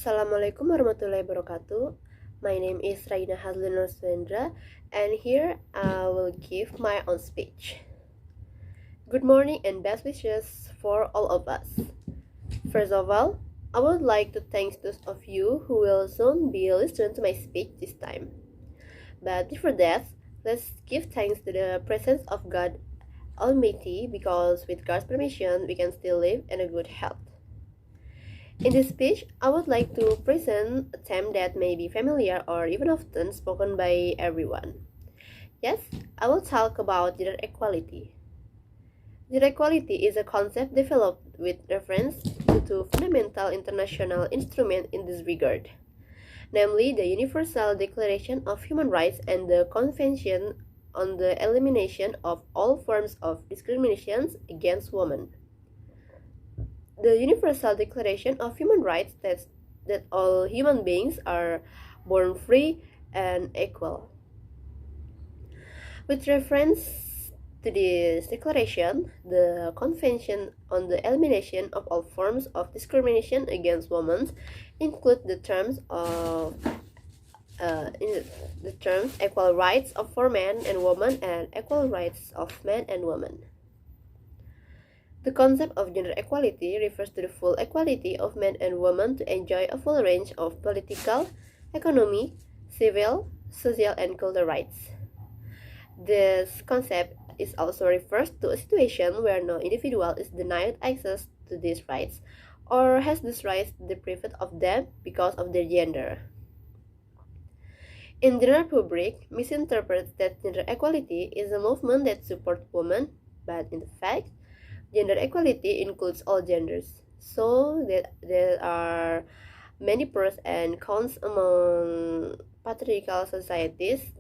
Assalamualaikum warahmatullahi wabarakatuh. My name is Raina Hazleen N, and here I will give my own speech. Good morning and best wishes for all of us. First of all, I would like to thank those of you who will soon be listening to my speech this time. But before that, let's give thanks to the presence of God Almighty, because with God's permission, we can still live in a good health. In this speech, I would like to present a theme that may be familiar or even often spoken by everyone. Yes, I will talk about gender equality. Gender equality is a concept developed with reference to fundamental international instrument in this regard, namely the Universal Declaration of Human Rights and the Convention on the Elimination of All Forms of Discrimination against Women. The Universal Declaration of Human Rights states that all human beings are born free and equal. With reference to this declaration, the Convention on the Elimination of All Forms of Discrimination against Women include the terms equal rights for men and women and equal rights of men and women. The concept of gender equality refers to the full equality of men and women to enjoy a full range of political, economic, civil, social, and cultural rights. This concept is also refers to a situation where no individual is denied access to these rights or has these rights deprived of them because of their gender. In general public, misinterprets that gender equality is a movement that supports women, but in fact, gender equality includes all genders, so that there are many pros and cons among patriarchal societies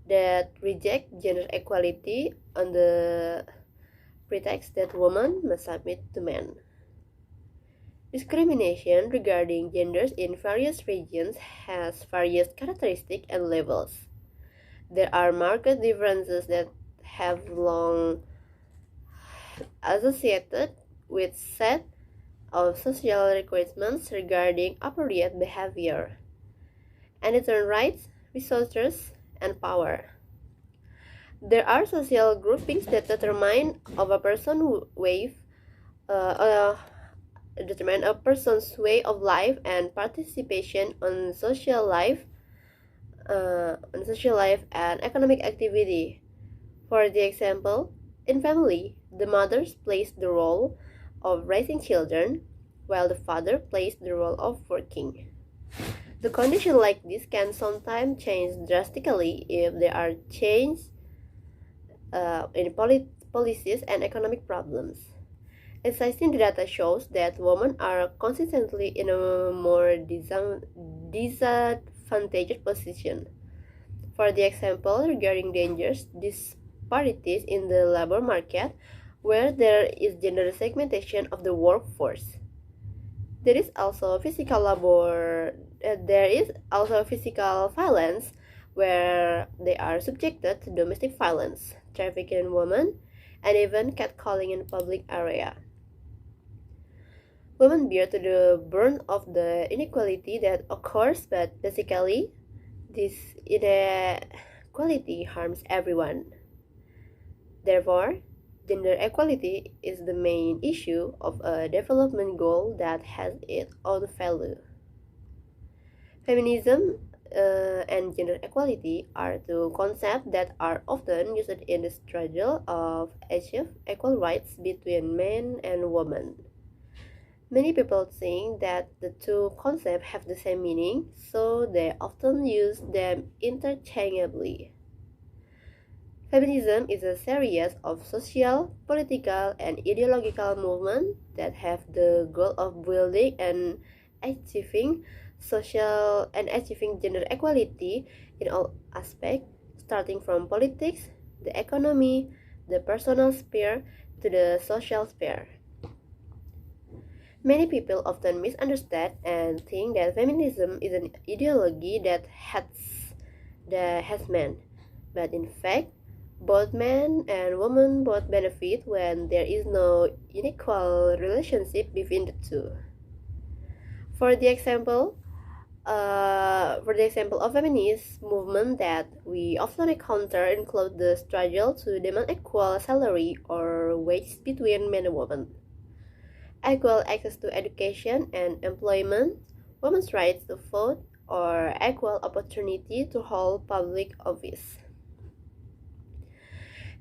that reject gender equality on the pretext that women must submit to men. Discrimination regarding genders in various regions has various characteristics and levels. There are marked differences that have long associated with set of social requirements regarding appropriate behavior, and its own rights, resources, and power. There are social groupings that determine a person's way of life and participation on social life and economic activity. For the example, in family, the mother plays the role of raising children, while the father plays the role of working. The condition like this can sometimes change drastically if there are changes in policies and economic problems. Existing data shows that women are consistently in a more disadvantaged position. For the example, regarding dangers, disparities in the labor market, where there is gender segmentation of the workforce. There is also physical violence, where they are subjected to domestic violence, trafficking in women, and even catcalling in public area. Women bear to the burden of the inequality that occurs, but basically, this inequality harms everyone. Therefore, gender equality is the main issue of a development goal that has its own value. Feminism and gender equality are two concepts that are often used in the struggle of achieve equal rights between men and women. Many people think that the two concepts have the same meaning, so they often use them interchangeably. Feminism is a series of social, political, and ideological movements that have the goal of building and achieving gender equality in all aspects, starting from politics, the economy, the personal sphere, to the social sphere. Many people often misunderstand and think that feminism is an ideology that has men, but in fact, both men and women both benefit when there is no unequal relationship between the two. For the example, of feminist movement that we often encounter include the struggle to demand equal salary or wages between men and women, equal access to education and employment, women's rights to vote, or equal opportunity to hold public office.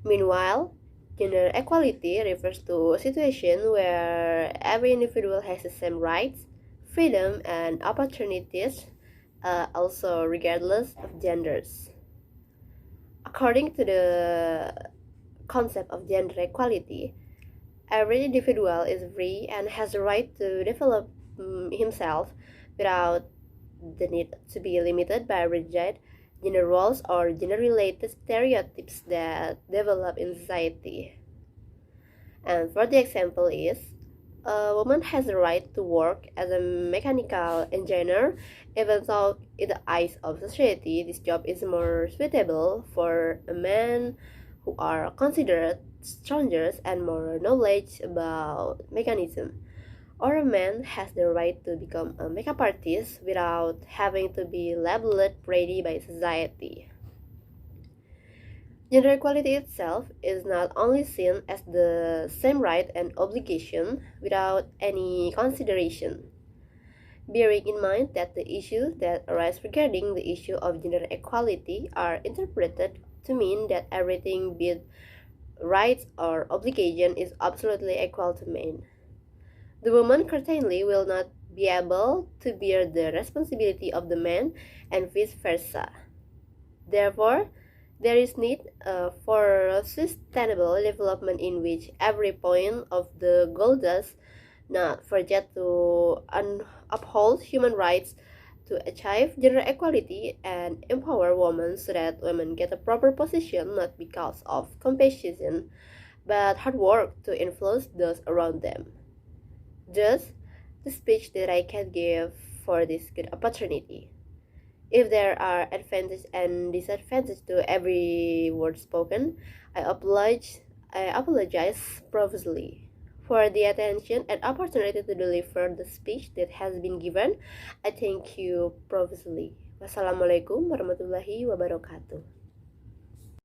Meanwhile, gender equality refers to a situation where every individual has the same rights, freedom, and opportunities, also regardless of genders. According to the concept of gender equality, every individual is free and has the right to develop himself without the need to be limited by rigid gender roles or gender-related stereotypes that develop in society. And for the example is, a woman has the right to work as a mechanical engineer, even though in the eyes of society, this job is more suitable for a man who are considered stronger and more knowledge about mechanism. Or a man has the right to become a makeup artist without having to be labeled pretty by society. Gender equality itself is not only seen as the same right and obligation without any consideration, bearing in mind that the issues that arise regarding the issue of gender equality are interpreted to mean that everything, be it rights or obligation, is absolutely equal to men. The woman certainly will not be able to bear the responsibility of the man and vice versa. Therefore, there is need for sustainable development in which every point of the goal does not forget to uphold human rights, to achieve gender equality and empower women so that women get a proper position not because of competition but hard work to influence those around them. Thus, the speech that I can give for this good opportunity. If there are advantages and disadvantages to every word spoken, I apologize profusely for the attention and opportunity to deliver the speech that has been given. I thank you profusely. Wassalamualaikum warahmatullahi wabarakatuh.